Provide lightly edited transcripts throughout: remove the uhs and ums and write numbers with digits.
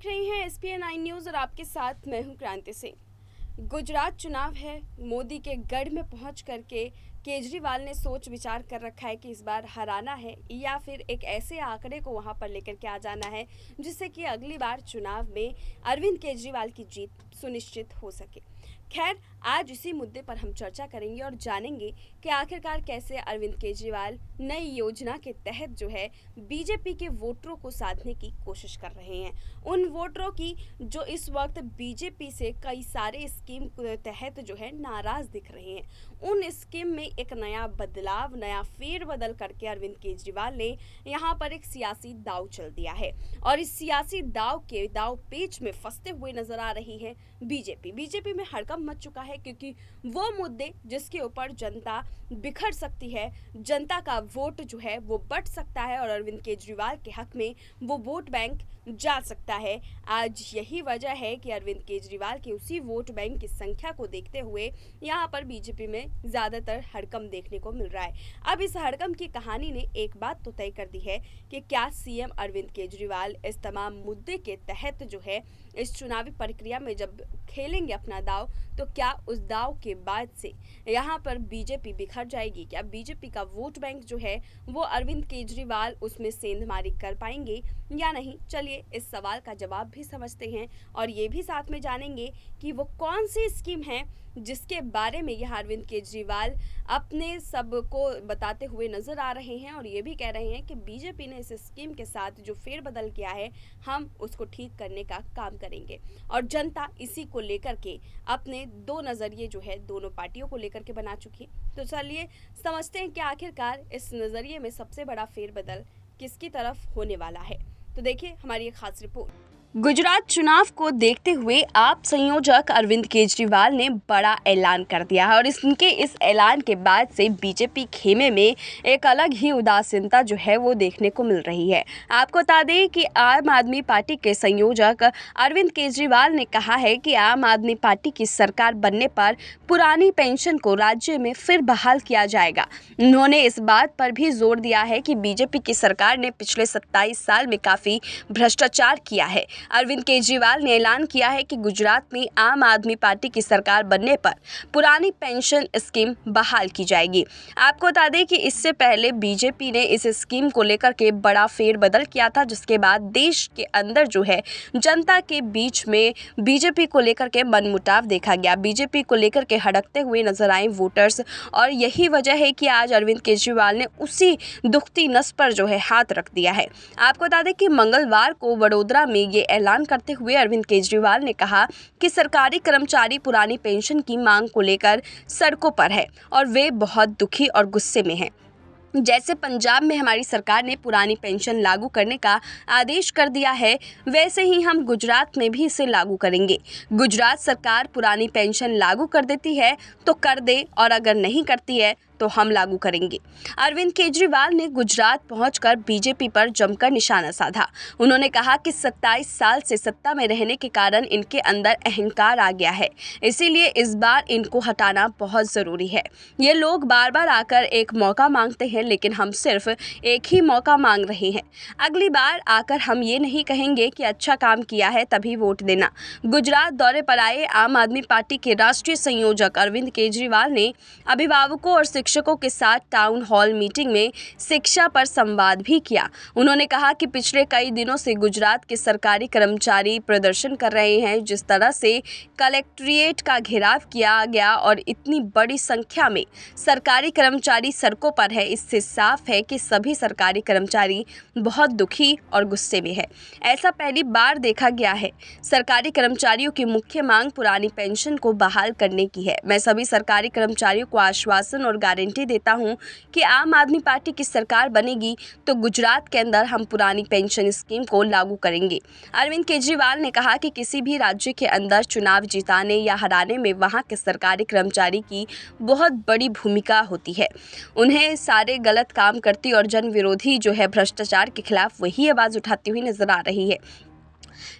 देख रहे हैं SPN9 न्यूज़ और आपके साथ मैं हूं क्रांति सिंह। गुजरात चुनाव है। मोदी के गढ़ में पहुंच करके केजरीवाल ने सोच विचार कर रखा है कि इस बार हराना है या फिर एक ऐसे आंकड़े को वहां पर लेकर के आ जाना है जिससे कि अगली बार चुनाव में अरविंद केजरीवाल की जीत सुनिश्चित हो सके। खैर, आज इसी मुद्दे पर हम चर्चा करेंगे और जानेंगे कि आखिरकार कैसे अरविंद केजरीवाल नई योजना के तहत जो है बीजेपी के वोटरों को साधने की कोशिश कर रहे हैं। उन वोटरों की जो इस वक्त बीजेपी से कई सारे स्कीम के तहत जो है नाराज दिख रहे हैं, उन स्कीम में एक नया बदलाव, नया फेरबदल करके अरविंद केजरीवाल ने यहाँ पर एक सियासी दाव चल दिया है और इस सियासी दाव पेच में फंसते हुए नजर आ रही है बीजेपी में हड़कंप मच चुका है, क्योंकि वो मुद्दे जिसके ऊपर जनता बिखर सकती है, जनता का वोट जो है वो बढ़ सकता है और अरविंद केजरीवाल के हक में वो वोट बैंक जा सकता है। आज यही वजह है कि अरविंद केजरीवाल के उसी वोट बैंक की संख्या को देखते हुए यहाँ पर बीजेपी में ज़्यादातर हड़कंप देखने को मिल रहा है। अब इस हड़कंप की कहानी ने एक बात तो तय कर दी है कि क्या सीएम अरविंद केजरीवाल इस तमाम मुद्दे के तहत जो है इस चुनावी प्रक्रिया में जब खेलेंगे अपना दाव, तो क्या उस दाव के बाद से यहाँ पर बीजेपी बिखर जाएगी? क्या बीजेपी का वोट बैंक जो है वो अरविंद केजरीवाल उसमें सेंधमारी कर पाएंगे या नहीं? चलिए इस सवाल का जवाब भी समझते हैं और ये भी साथ में जानेंगे कि वो कौन सी स्कीम है जिसके बारे में यह अरविंद केजरीवाल अपने सबको बताते हुए नजर आ रहे हैं और ये भी कह रहे हैं कि बीजेपी ने इस स्कीम के साथ जो फेरबदल किया है हम उसको ठीक करने का काम करेंगे और जनता इसी को लेकर के अपने दो नज़रिए जो है दोनों पार्टियों को लेकर के बना चुकी है। तो चलिए समझते हैं कि आखिरकार इस नज़रिए में सबसे बड़ा फेरबदल किसकी तरफ होने वाला है। तो देखिए हमारी एक खास रिपोर्ट। गुजरात चुनाव को देखते हुए आप संयोजक अरविंद केजरीवाल ने बड़ा ऐलान कर दिया है और इनके इस ऐलान के बाद से बीजेपी खेमे में एक अलग ही उदासीनता जो है वो देखने को मिल रही है। आपको बता दें कि आम आदमी पार्टी के संयोजक अरविंद केजरीवाल ने कहा है कि आम आदमी पार्टी की सरकार बनने पर पुरानी पेंशन को राज्य में फिर बहाल किया जाएगा। उन्होंने इस बात पर भी जोर दिया है कि बीजेपी की सरकार ने पिछले 27 साल में काफ़ी भ्रष्टाचार किया है। अरविंद केजरीवाल ने ऐलान किया है कि गुजरात में आम आदमी पार्टी की सरकार बनने पर पुरानी पेंशन स्कीम बहाल की जाएगी। आपको बता दें कि इससे पहले बीजेपी ने इस स्कीम को लेकर के बड़ा फेरबदल किया था, जिसके बाद देश के अंदर जो है जनता के बीच में बीजेपी को लेकर के मनमुटाव देखा गया। बीजेपी को लेकर के हड़कते हुए नजर आए वोटर्स और यही वजह है कि आज अरविंद केजरीवाल ने उसी दुखती नस पर जो है हाथ रख दिया है। आपको बता दें कि मंगलवार को वडोदरा में ये ऐलान करते हुए अरविंद केजरीवाल ने कहा कि सरकारी कर्मचारी पुरानी पेंशन की मांग को लेकर सड़कों पर है और वे बहुत दुखी और गुस्से में हैं। जैसे पंजाब में हमारी सरकार ने पुरानी पेंशन लागू करने का आदेश कर दिया है, वैसे ही हम गुजरात में भी इसे लागू करेंगे। गुजरात सरकार पुरानी पेंशन लागू कर देती है तो कर दे और अगर नहीं करती है तो हम लागू करेंगे। अरविंद केजरीवाल ने गुजरात पहुंचकर बीजेपी पर जमकर निशाना साधा। उन्होंने कहा कि 27 साल से सत्ता में रहने के कारण इनके अंदर अहंकार आ गया है, इसीलिए इस बार इनको हटाना बहुत ज़रूरी है। ये लोग बार बार आकर एक मौका मांगते हैं, लेकिन हम सिर्फ एक ही मौका मांग रहे हैं। अगली बार आकर हम ये नहीं कहेंगे कि अच्छा काम किया है तभी वोट देना। गुजरात दौरे पर आए आम आदमी पार्टी के राष्ट्रीय संयोजक अरविंद केजरीवाल ने अभिभावकों और शिक्षकों के साथ टाउन हॉल मीटिंग में शिक्षा पर संवाद भी किया। उन्होंने कहा कि पिछले कई दिनों से गुजरात के सरकारी कर्मचारी प्रदर्शन कर रहे हैं। जिस तरह से कलेक्ट्रेट का घेराव किया गया और इतनी बड़ी संख्या में सरकारी कर्मचारी सड़कों पर है, इससे साफ है कि सभी सरकारी कर्मचारी बहुत दुखी और गुस्से में है। ऐसा पहली बार देखा गया है। सरकारी कर्मचारियों की मुख्य मांग पुरानी पेंशन को बहाल करने की है। मैं सभी सरकारी कर्मचारियों को आश्वासन और गारंटी देता हूं कि आम आदमी पार्टी की सरकार बनेगी तो गुजरात के अंदर हम पुरानी पेंशन स्कीम को लागू करेंगे। अरविंद केजरीवाल ने कहा कि किसी भी राज्य के अंदर चुनाव जिताने या हराने में वहां के सरकारी कर्मचारी की बहुत बड़ी भूमिका होती है। उन्हें सारे गलत काम करती और जन विरोधी जो है भ्रष्टाचार के खिलाफ वही आवाज़ उठाती हुई नजर आ रही है।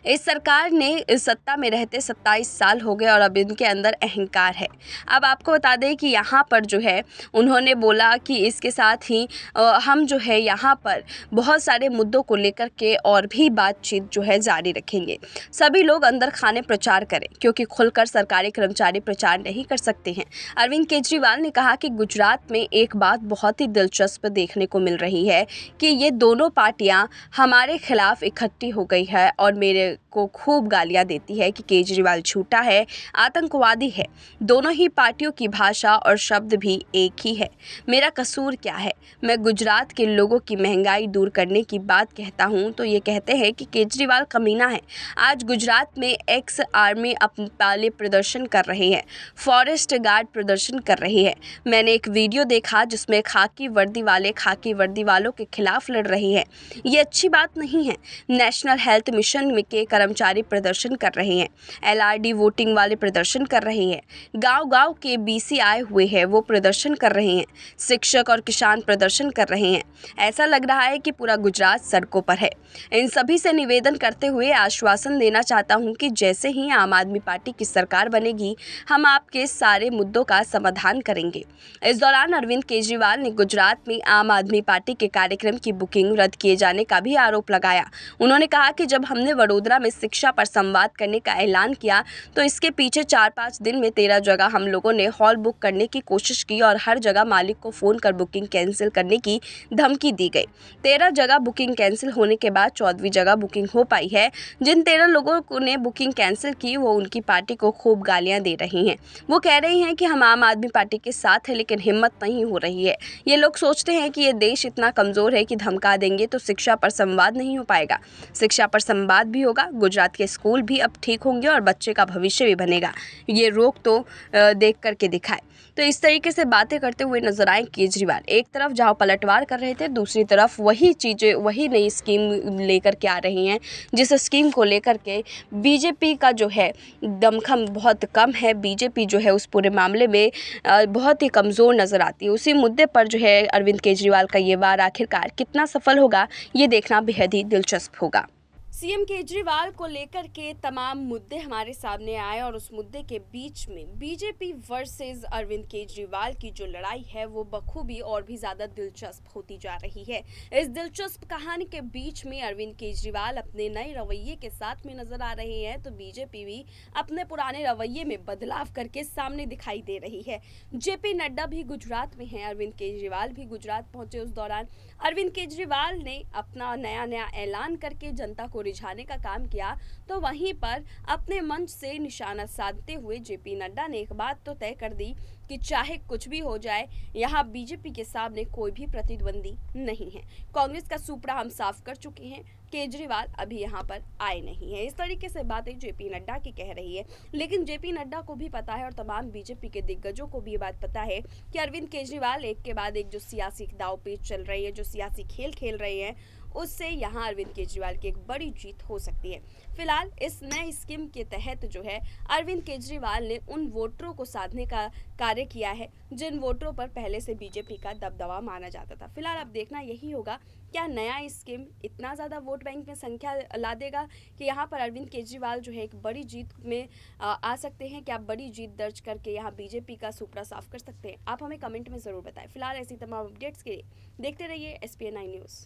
इस सरकार ने इस सत्ता में रहते 27 साल हो गए और अब इनके अंदर अहंकार है। अब आपको बता दें कि यहाँ पर जो है उन्होंने बोला कि इसके साथ ही हम जो है यहाँ पर बहुत सारे मुद्दों को लेकर के और भी बातचीत जो है जारी रखेंगे। सभी लोग अंदर खाने प्रचार करें क्योंकि खुलकर सरकारी कर्मचारी प्रचार नहीं कर सकते हैं। अरविंद केजरीवाल ने कहा कि गुजरात में एक बात बहुत ही दिलचस्प देखने को मिल रही है कि ये दोनों पार्टियां हमारे खिलाफ इकट्ठी हो गई है और मेरे को खूब गालियां देती है कि केजरीवाल झूठा है, आतंकवादी है। दोनों ही पार्टियों की भाषा और शब्द भी एक ही है। मेरा कसूर क्या है? मैं गुजरात के लोगों की महंगाई दूर करने की बात कहता हूं तो ये कहते हैं कि केजरीवाल कमीना है। आज गुजरात में एक्स आर्मी अपने पाले प्रदर्शन कर रही है, फॉरेस्ट गार्ड प्रदर्शन कर रही है। मैंने एक वीडियो देखा जिसमें खाकी वर्दी वाले खाकी वर्दी वालों के खिलाफ लड़ रही है। ये अच्छी बात नहीं है। नेशनल हेल्थ मिशन के कर्मचारी प्रदर्शन कर रहे हैं, LRD वोटिंग वाले प्रदर्शन कर रहे हैं, गांव-गांव के BC आए हुए हैं वो प्रदर्शन कर रहे हैं, शिक्षक और किसान प्रदर्शन कर रहे हैं। ऐसा लग रहा है कि पूरा गुजरात सड़कों पर है। इन सभी से निवेदन करते हुए आश्वासन देना चाहता हूं कि जैसे ही आम आदमी पार्टी की सरकार बनेगी हम आपके सारे मुद्दों का समाधान करेंगे। इस दौरान अरविंद केजरीवाल ने गुजरात में आम आदमी पार्टी के कार्यक्रम की बुकिंग रद्द किए जाने का भी आरोप लगाया। उन्होंने कहा कि जब हमने वडोदरा में शिक्षा पर संवाद करने का ऐलान किया तो इसके पीछे 4-5 दिन में 13 जगह हम लोगों ने हॉल बुक करने की कोशिश की और हर जगह मालिक को फ़ोन कर बुकिंग कैंसिल करने की धमकी दी गई। 13 जगह बुकिंग कैंसिल होने के बाद 14वीं जगह बुकिंग हो पाई है। जिन 13 लोगों ने बुकिंग कैंसिल की वो उनकी पार्टी को खूब गालियां दे रही हैं। वो कह रही हैं कि हम आम आदमी पार्टी के साथ हैं लेकिन हिम्मत नहीं हो रही है। ये लोग सोचते हैं कि ये देश इतना कमज़ोर है कि धमका देंगे तो शिक्षा पर संवाद नहीं हो पाएगा। शिक्षा पर संवाद भी होगा, गुजरात के स्कूल भी अब ठीक होंगे और बच्चे का भविष्य भी बनेगा। ये रोक तो देख करके दिखाए। तो इस तरीके से बातें करते हुए नजर आए केजरीवाल। एक तरफ जहां पलटवार कर रहे थे, दूसरी तरफ वही चीज़ें, वही नई स्कीम लेकर के आ रही हैं जिस स्कीम को लेकर के बीजेपी का जो है दमखम बहुत कम है। बीजेपी जो है उस पूरे मामले में बहुत ही कमज़ोर नज़र आती है। उसी मुद्दे पर जो है अरविंद केजरीवाल का ये वार आखिरकार कितना सफल होगा ये देखना बेहद ही दिलचस्प होगा। सीएम केजरीवाल को लेकर के तमाम मुद्दे हमारे सामने आए और उस मुद्दे के बीच में बीजेपी वर्सेस अरविंद केजरीवाल की जो लड़ाई है वो बखूबी और भी ज़्यादा दिलचस्प होती जा रही है। इस दिलचस्प कहानी के बीच में अरविंद केजरीवाल अपने नए रवैये के साथ में नजर आ रहे हैं तो बीजेपी भी अपने पुराने रवैये में बदलाव करके सामने दिखाई दे रही है। JP नड्डा भी गुजरात में हैं, अरविंद केजरीवाल भी गुजरात पहुंचे। उस दौरान अरविंद केजरीवाल ने अपना नया ऐलान करके जनता को रिझाने का काम किया तो वहीं पर अपने मंच से निशाना साधते हुए JP नड्डा ने एक बात तो तय कर दी कि चाहे कुछ भी हो जाए यहाँ बीजेपी के सामने कोई भी प्रतिद्वंदी नहीं है। कांग्रेस का सुपड़ा हम साफ कर चुके हैं, केजरीवाल अभी यहाँ पर आए नहीं है। इस तरीके से बातें JP नड्डा की कह रही है। लेकिन JP नड्डा को भी पता है और तमाम बीजेपी के दिग्गजों को भी ये बात पता है कि अरविंद केजरीवाल एक के बाद एक जो सियासी दांवपेच चल रही है, जो सियासी खेल खेल रहे हैं, उससे यहाँ अरविंद केजरीवाल की एक बड़ी जीत हो सकती है। फिलहाल इस नए स्कीम के तहत जो है अरविंद केजरीवाल ने उन वोटरों को साधने का कार्य किया है जिन वोटरों पर पहले से बीजेपी का दबदबा माना जाता था। फिलहाल अब देखना यही होगा क्या नया स्कीम इतना ज़्यादा वोट बैंक में संख्या ला देगा कि यहाँ पर अरविंद केजरीवाल जो है एक बड़ी जीत में आ सकते हैं। क्या बड़ी जीत दर्ज करके यहाँ बीजेपी का सुपड़ा साफ कर सकते हैं? आप हमें कमेंट में ज़रूर बताएं। फिलहाल ऐसी तमाम अपडेट्स के लिए देखते रहिए SPN9 न्यूज़।